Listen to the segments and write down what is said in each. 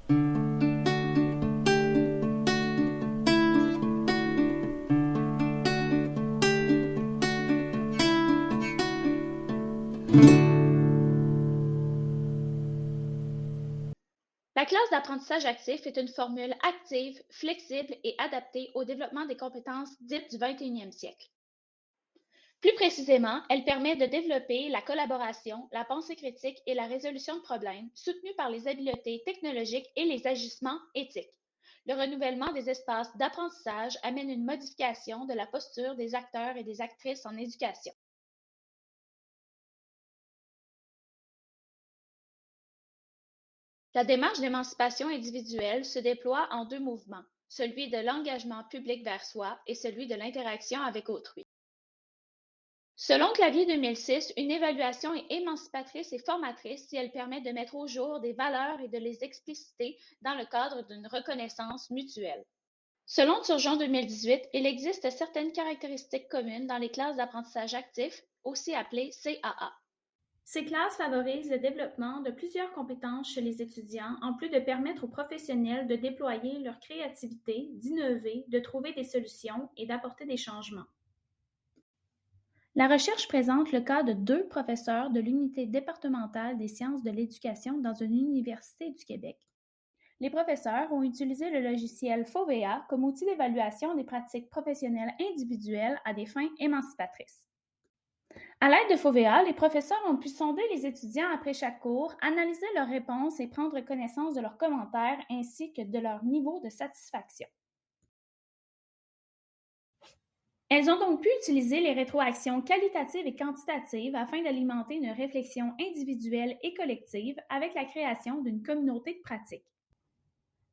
La classe d'apprentissage actif est une formule active, flexible et adaptée au développement des compétences dites du 21e siècle. Plus précisément, elle permet de développer la collaboration, la pensée critique et la résolution de problèmes, soutenue par les habiletés technologiques et les agissements éthiques. Le renouvellement des espaces d'apprentissage amène une modification de la posture des acteurs et des actrices en éducation. La démarche d'émancipation individuelle se déploie en deux mouvements, celui de l'engagement public vers soi et celui de l'interaction avec autrui. Selon Clavier 2006, une évaluation est émancipatrice et formatrice si elle permet de mettre au jour des valeurs et de les expliciter dans le cadre d'une reconnaissance mutuelle. Selon Turgeon 2018, il existe certaines caractéristiques communes dans les classes d'apprentissage actif, aussi appelées CAA. Ces classes favorisent le développement de plusieurs compétences chez les étudiants, en plus de permettre aux professionnels de déployer leur créativité, d'innover, de trouver des solutions et d'apporter des changements. La recherche présente le cas de 2 professeurs de l'Unité départementale des sciences de l'éducation dans une université du Québec. Les professeurs ont utilisé le logiciel FOVEA comme outil d'évaluation des pratiques professionnelles individuelles à des fins émancipatrices. À l'aide de FOVEA, les professeurs ont pu sonder les étudiants après chaque cours, analyser leurs réponses et prendre connaissance de leurs commentaires ainsi que de leur niveau de satisfaction. Elles ont donc pu utiliser les rétroactions qualitatives et quantitatives afin d'alimenter une réflexion individuelle et collective avec la création d'une communauté de pratique.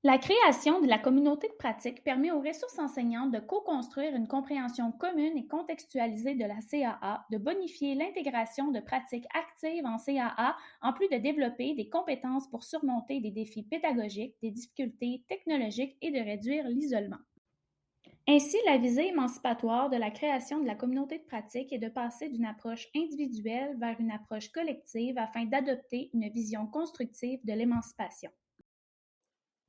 La création de la communauté de pratique permet aux ressources enseignantes de co-construire une compréhension commune et contextualisée de la CAA, de bonifier l'intégration de pratiques actives en CAA, en plus de développer des compétences pour surmonter des défis pédagogiques, des difficultés technologiques et de réduire l'isolement. Ainsi, la visée émancipatoire de la création de la communauté de pratique est de passer d'une approche individuelle vers une approche collective afin d'adopter une vision constructive de l'émancipation.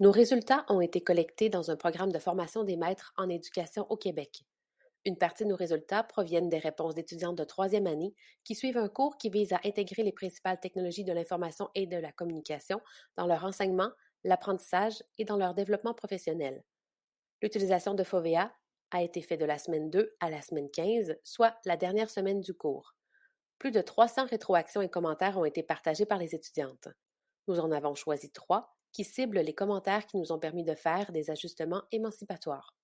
Nos résultats ont été collectés dans un programme de formation des maîtres en éducation au Québec. Une partie de nos résultats proviennent des réponses d'étudiantes de troisième année qui suivent un cours qui vise à intégrer les principales technologies de l'information et de la communication dans leur enseignement, l'apprentissage et dans leur développement professionnel. L'utilisation de FOVEA a été faite de la semaine 2 à la semaine 15, soit la dernière semaine du cours. Plus de 300 rétroactions et commentaires ont été partagés par les étudiantes. Nous en avons choisi 3 qui ciblent les commentaires qui nous ont permis de faire des ajustements émancipatoires.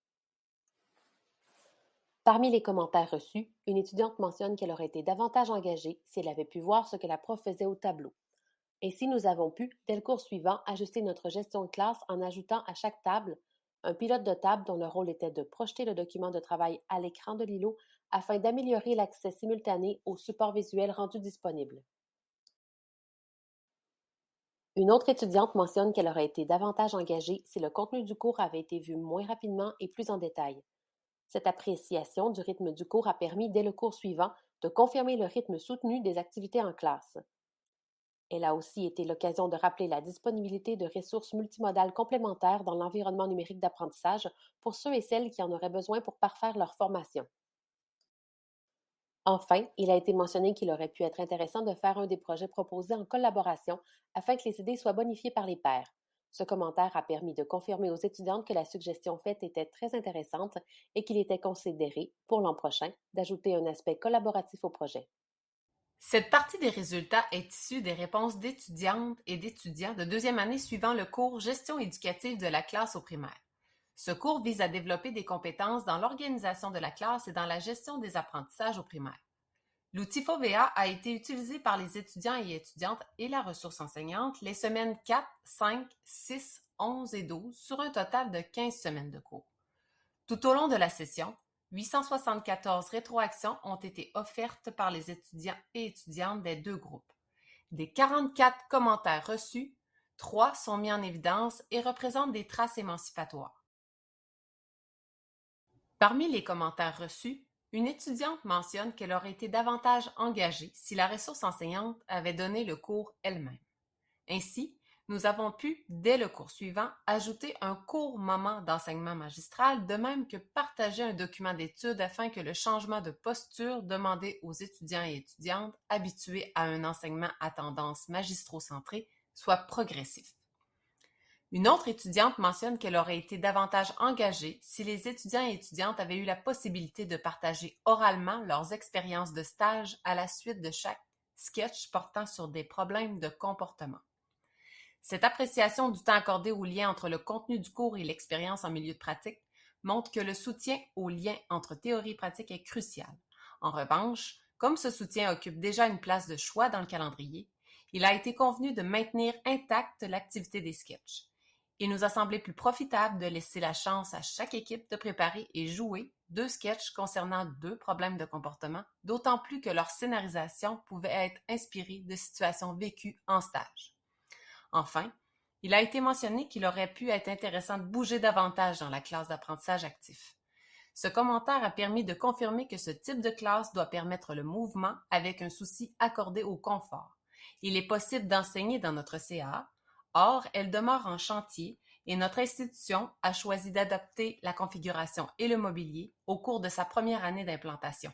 Parmi les commentaires reçus, une étudiante mentionne qu'elle aurait été davantage engagée si elle avait pu voir ce que la prof faisait au tableau. Ainsi, nous avons pu, dès le cours suivant, ajuster notre gestion de classe en ajoutant à chaque table un pilote de table dont le rôle était de projeter le document de travail à l'écran de l'îlot afin d'améliorer l'accès simultané au support visuel rendu disponible. Une autre étudiante mentionne qu'elle aurait été davantage engagée si le contenu du cours avait été vu moins rapidement et plus en détail. Cette appréciation du rythme du cours a permis, dès le cours suivant, de confirmer le rythme soutenu des activités en classe. Elle a aussi été l'occasion de rappeler la disponibilité de ressources multimodales complémentaires dans l'environnement numérique d'apprentissage pour ceux et celles qui en auraient besoin pour parfaire leur formation. Enfin, il a été mentionné qu'il aurait pu être intéressant de faire un des projets proposés en collaboration afin que les idées soient bonifiées par les pairs. Ce commentaire a permis de confirmer aux étudiantes que la suggestion faite était très intéressante et qu'il était considéré, pour l'an prochain, d'ajouter un aspect collaboratif au projet. Cette partie des résultats est issue des réponses d'étudiantes et d'étudiants de deuxième année suivant le cours Gestion éducative de la classe au primaire. Ce cours vise à développer des compétences dans l'organisation de la classe et dans la gestion des apprentissages au primaire. L'outil FOVEA a été utilisé par les étudiants et étudiantes et la ressource enseignante les semaines 4, 5, 6, 11 et 12 sur un total de 15 semaines de cours. Tout au long de la session, 874 rétroactions ont été offertes par les étudiants et étudiantes des deux groupes. Des 44 commentaires reçus, 3 sont mis en évidence et représentent des traces émancipatoires. Parmi les commentaires reçus, une étudiante mentionne qu'elle aurait été davantage engagée si la ressource enseignante avait donné le cours elle-même. Ainsi, nous avons pu, dès le cours suivant, ajouter un court moment d'enseignement magistral, de même que partager un document d'étude afin que le changement de posture demandé aux étudiants et étudiantes habitués à un enseignement à tendance magistro-centrée soit progressif. Une autre étudiante mentionne qu'elle aurait été davantage engagée si les étudiants et étudiantes avaient eu la possibilité de partager oralement leurs expériences de stage à la suite de chaque sketch portant sur des problèmes de comportement. Cette appréciation du temps accordé au lien entre le contenu du cours et l'expérience en milieu de pratique montre que le soutien au lien entre théorie et pratique est crucial. En revanche, comme ce soutien occupe déjà une place de choix dans le calendrier, il a été convenu de maintenir intacte l'activité des sketchs. Il nous a semblé plus profitable de laisser la chance à chaque équipe de préparer et jouer 2 sketchs concernant 2 problèmes de comportement, d'autant plus que leur scénarisation pouvait être inspirée de situations vécues en stage. Enfin, il a été mentionné qu'il aurait pu être intéressant de bouger davantage dans la classe d'apprentissage actif. Ce commentaire a permis de confirmer que ce type de classe doit permettre le mouvement avec un souci accordé au confort. Il est possible d'enseigner dans notre CA, or elle demeure en chantier et notre institution a choisi d'adapter la configuration et le mobilier au cours de sa première année d'implantation.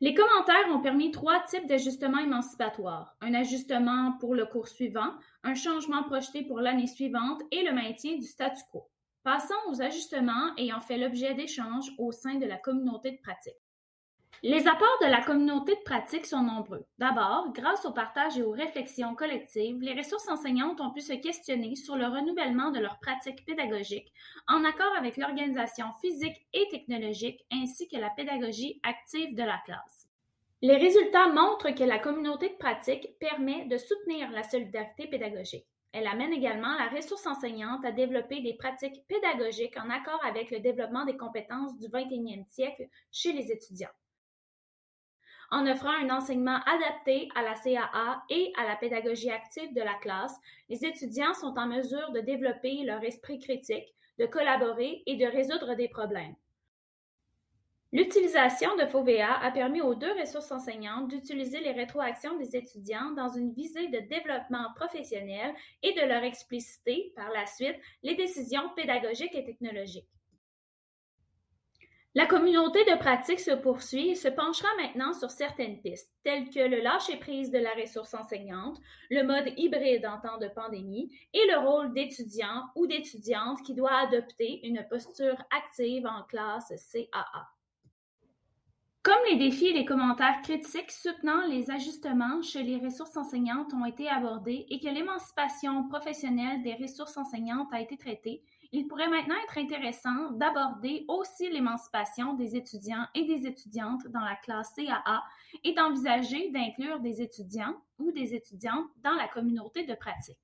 Les commentaires ont permis 3 types d'ajustements émancipatoires. Un ajustement pour le cours suivant, un changement projeté pour l'année suivante et le maintien du statu quo. Passons aux ajustements ayant fait l'objet d'échanges au sein de la communauté de pratique. Les apports de la communauté de pratique sont nombreux. D'abord, grâce au partage et aux réflexions collectives, les ressources enseignantes ont pu se questionner sur le renouvellement de leurs pratiques pédagogiques en accord avec l'organisation physique et technologique ainsi que la pédagogie active de la classe. Les résultats montrent que la communauté de pratique permet de soutenir la solidarité pédagogique. Elle amène également la ressource enseignante à développer des pratiques pédagogiques en accord avec le développement des compétences du 21e siècle chez les étudiants. En offrant un enseignement adapté à la CAA et à la pédagogie active de la classe, les étudiants sont en mesure de développer leur esprit critique, de collaborer et de résoudre des problèmes. L'utilisation de FOVEA a permis aux 2 ressources enseignantes d'utiliser les rétroactions des étudiants dans une visée de développement professionnel et de leur expliciter, par la suite, les décisions pédagogiques et technologiques. La communauté de pratique se poursuit et se penchera maintenant sur certaines pistes, telles que le lâcher-prise de la ressource enseignante, le mode hybride en temps de pandémie et le rôle d'étudiant ou d'étudiante qui doit adopter une posture active en classe CAA. Comme les défis et les commentaires critiques soutenant les ajustements chez les ressources enseignantes ont été abordés et que l'émancipation professionnelle des ressources enseignantes a été traitée, il pourrait maintenant être intéressant d'aborder aussi l'émancipation des étudiants et des étudiantes dans la classe CAA et d'envisager d'inclure des étudiants ou des étudiantes dans la communauté de pratique.